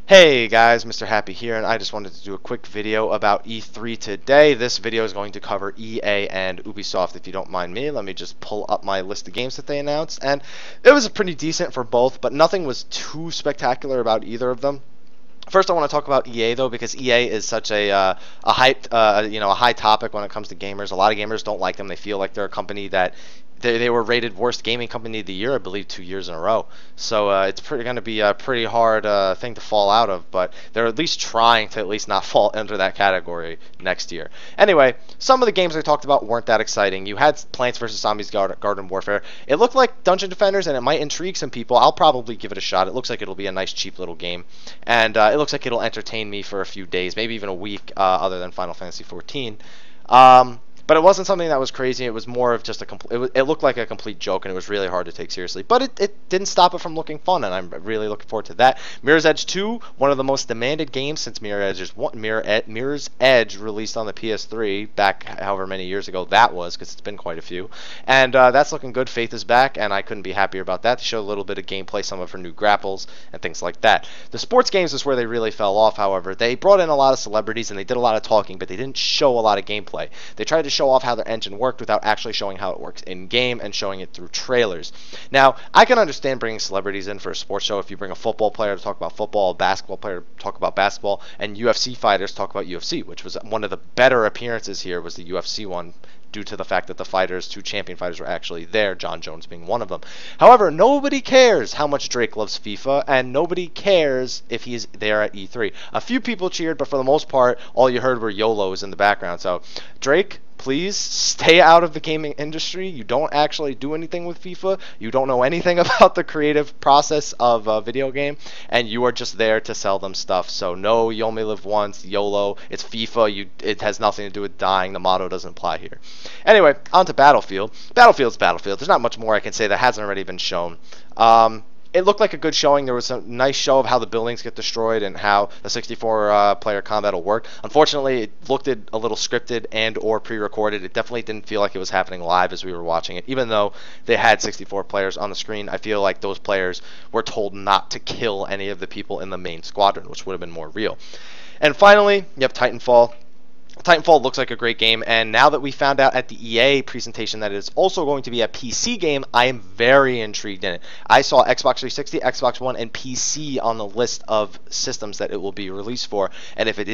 Hey guys, Mr. Happy here, and I just wanted to do a quick video about E3 today. This video is going to cover EA and Ubisoft. If you don't mind me, let me just pull up my list of games that they announced, and it was pretty decent for both, but nothing was too spectacular about either of them. First, I want to talk about EA though, because EA is such a hyped, a high topic when it comes to gamers. A lot of gamers don't like them. They feel like they're a company that they were rated worst gaming company of the year, I believe, 2 years in a row. So it's going to be a pretty hard thing to fall out of, but they're at least trying to at least not fall into that category next year. Anyway, some of the games I talked about weren't that exciting. You had Plants vs. Zombies Garden Warfare. It looked like Dungeon Defenders, and it might intrigue some people. I'll probably give it a shot. It looks like it'll be a nice, cheap little game, and it looks like it'll entertain me for a few days, maybe even a week, other than Final Fantasy XIV. But it wasn't something that was crazy. It was more of just it looked like a complete joke, and it was really hard to take seriously. But it didn't stop it from looking fun, and I'm really looking forward to that. Mirror's Edge 2, one of the most demanded games since Mirror's Edge released on the PS3 back however many years ago that was, because it's been quite a few. And that's looking good. Faith is back, and I couldn't be happier about that. They showed a little bit of gameplay, some of her new grapples, and things like that. The sports games is where they really fell off, however. They brought in a lot of celebrities, and they did a lot of talking, but they didn't show a lot of gameplay. They tried to show off how their engine worked without actually showing how it works in game and showing it through trailers. Now, I can understand bringing celebrities in for a sports show. If you bring a football player to talk about football, a basketball player to talk about basketball, and UFC fighters talk about UFC, which was one of the better appearances here, was the UFC one, due to the fact that the fighters, two champion fighters, were actually there, John Jones being one of them. However, nobody cares how much Drake loves FIFA, and nobody cares if he's there at E3. A few people cheered, but for the most part, all you heard were YOLOs in the background. So, Drake, please stay out of the gaming industry. You don't actually do anything with FIFA. You don't know anything about the creative process of a video game, and you are just there to sell them stuff. So no, you only live once, YOLO. It's FIFA. It has nothing to do with dying. The motto doesn't apply here. Anyway, on to Battlefield. Battlefield's Battlefield. There's not much more I can say that hasn't already been shown. It looked like a good showing. There was a nice show of how the buildings get destroyed and how the 64-player combat will work. Unfortunately, it looked a little scripted and or pre-recorded. It definitely didn't feel like it was happening live as we were watching it. Even though they had 64 players on the screen, I feel like those players were told not to kill any of the people in the main squadron, which would have been more real. And finally, you have Titanfall. Titanfall looks like a great game, and now that we found out at the EA presentation that it is also going to be a PC game, I am very intrigued in it. I saw Xbox 360, Xbox One, and PC on the list of systems that it will be released for, and if it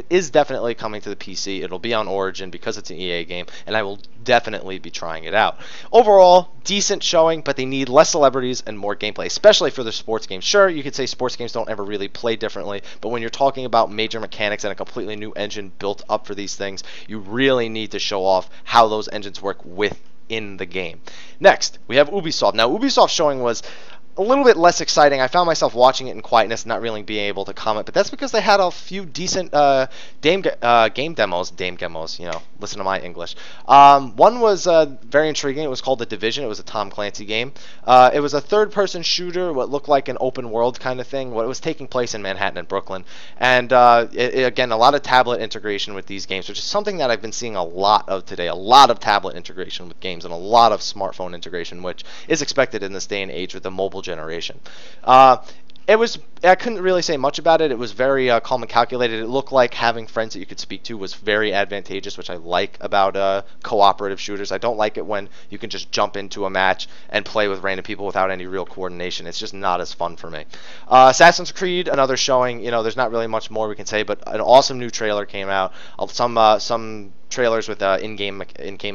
is definitely coming to the PC, it'll be on Origin because it's an EA game, and I will definitely be trying it out. Overall, decent showing, but they need less celebrities and more gameplay, especially for the sports games. Sure, you could say sports games don't ever really play differently, but when you're talking about major mechanics and a completely new engine built up for these things, you really need to show off how those engines work within the game. Next, we have Ubisoft. Now, Ubisoft's showing was a little bit less exciting. I found myself watching it in quietness, not really being able to comment, but that's because they had a few decent game demos, you know, listen to my English. One was very intriguing. It was called The Division. It was a Tom Clancy game. It was a third-person shooter, what looked like an open world kind of thing. What was taking place in Manhattan and Brooklyn. And again, a lot of tablet integration with these games, which is something that I've been seeing a lot of today. A lot of tablet integration with games and a lot of smartphone integration, which is expected in this day and age with the mobile generation. I couldn't really say much about it. It was very calm and calculated. It looked like having friends that you could speak to was very advantageous, which I like about cooperative shooters. I don't like it when you can just jump into a match and play with random people without any real coordination. It's just not as fun for me. Assassin's Creed, another showing. You know, there's not really much more we can say, but an awesome new trailer came out. Some trailers with in-game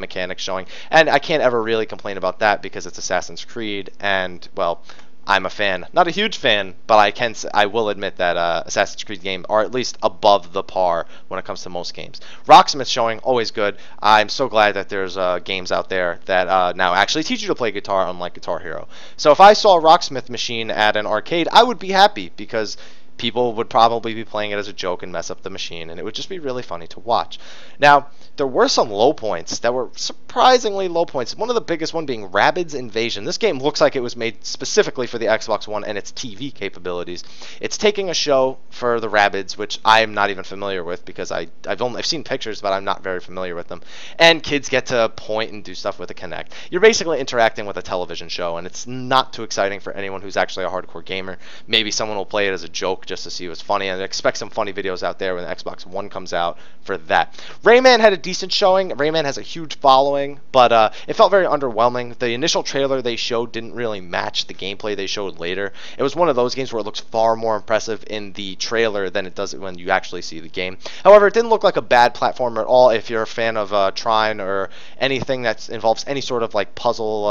mechanics showing, and I can't ever really complain about that because it's Assassin's Creed, and well, I'm a fan. Not a huge fan, but I will admit that Assassin's Creed games are at least above the par when it comes to most games. Rocksmith showing, always good. I'm so glad that there's games out there that now actually teach you to play guitar, unlike Guitar Hero. So if I saw a Rocksmith machine at an arcade, I would be happy because people would probably be playing it as a joke and mess up the machine, and it would just be really funny to watch. Now, there were some low points that were surprisingly low points. One of the biggest one being Rabbid's Invasion. This game looks like it was made specifically for the Xbox One and its TV capabilities. It's taking a show for the Rabbids, which I'm not even familiar with because I've seen pictures, but I'm not very familiar with them. And kids get to point and do stuff with a Kinect. You're basically interacting with a television show, and it's not too exciting for anyone who's actually a hardcore gamer. Maybe someone will play it as a joke just to see it was funny, and expect some funny videos out there when the Xbox One comes out for that. Rayman had a decent showing. Rayman has a huge following, but it felt very underwhelming. The initial trailer they showed didn't really match the gameplay they showed later. It was one of those games where it looks far more impressive in the trailer than it does when you actually see the game. However, it didn't look like a bad platformer at all. If you're a fan of Trine or anything that involves any sort of like puzzle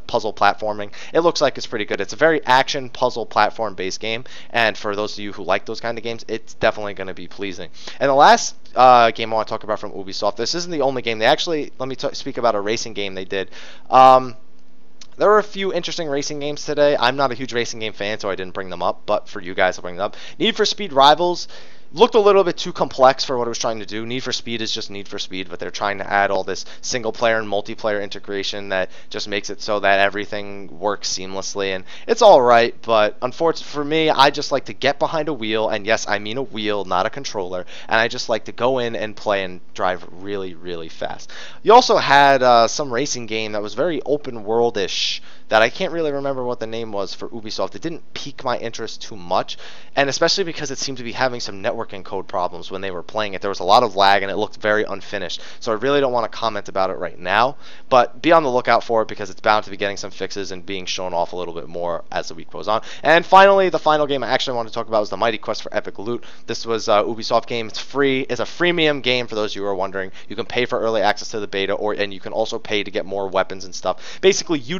platforming, it looks like it's pretty good. It's a very action puzzle platform based game, and for those of you who like those kind of games, it's definitely going to be pleasing. And the last game I want to talk about from Ubisoft, this isn't the only game. They actually, let me speak about a racing game they did. There were a few interesting racing games today. I'm not a huge racing game fan, so I didn't bring them up, but for you guys, I'll bring them up. Need for Speed Rivals looked a little bit too complex for what it was trying to do. Need for Speed is just Need for Speed, but they're trying to add all this single player and multiplayer integration that just makes it so that everything works seamlessly, and it's all right, but unfortunately for me, I just like to get behind a wheel, and yes, I mean a wheel, not a controller, and I just like to go in and play and drive really, really fast. You also had some racing game that was very open world-ish that I can't really remember what the name was for Ubisoft. It didn't pique my interest too much, and especially because it seemed to be having some networking code problems when they were playing it. There was a lot of lag, and it looked very unfinished, so I really don't want to comment about it right now, but be on the lookout for it because it's bound to be getting some fixes and being shown off a little bit more as the week goes on. And finally, the final game I actually want to talk about was the Mighty Quest for Epic Loot. This was a Ubisoft game. It's free. It's a freemium game for those of you who are wondering. You can pay for early access to the beta, and you can also pay to get more weapons and stuff. Basically, you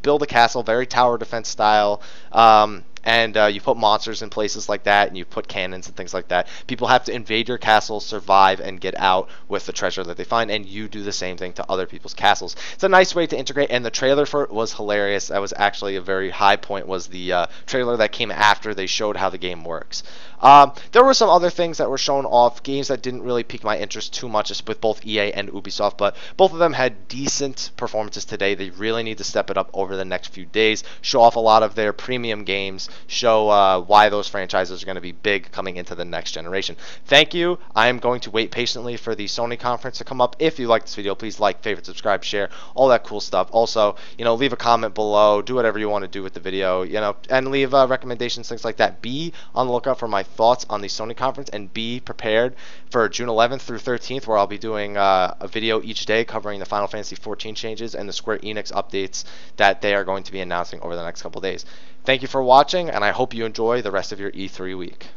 build a castle, very tower defense style, and you put monsters in places like that, and you put cannons and things like that. People have to invade your castle, survive, and get out with the treasure that they find, and you do the same thing to other people's castles. It's a nice way to integrate, and the trailer for it was hilarious. That was actually a very high point, was the trailer that came after they showed how the game works. There were some other things that were shown off, games that didn't really pique my interest too much with both EA and Ubisoft, but both of them had decent performances today. They really need to step it up over the next few days, show off a lot of their premium games, show why those franchises are going to be big coming into the next generation. Thank you. I am going to wait patiently for the Sony conference to come up. If you like this video, please like, favorite, subscribe, share, all that cool stuff. Also, leave a comment below, do whatever you want to do with the video, and leave recommendations, things like that. Be on the lookout for my thoughts on the Sony conference, and be prepared for June 11th through 13th, where I'll be doing a video each day covering the Final Fantasy XIV changes and the Square Enix updates that they are going to be announcing over the next couple days. Thank you for watching, and I hope you enjoy the rest of your E3 week.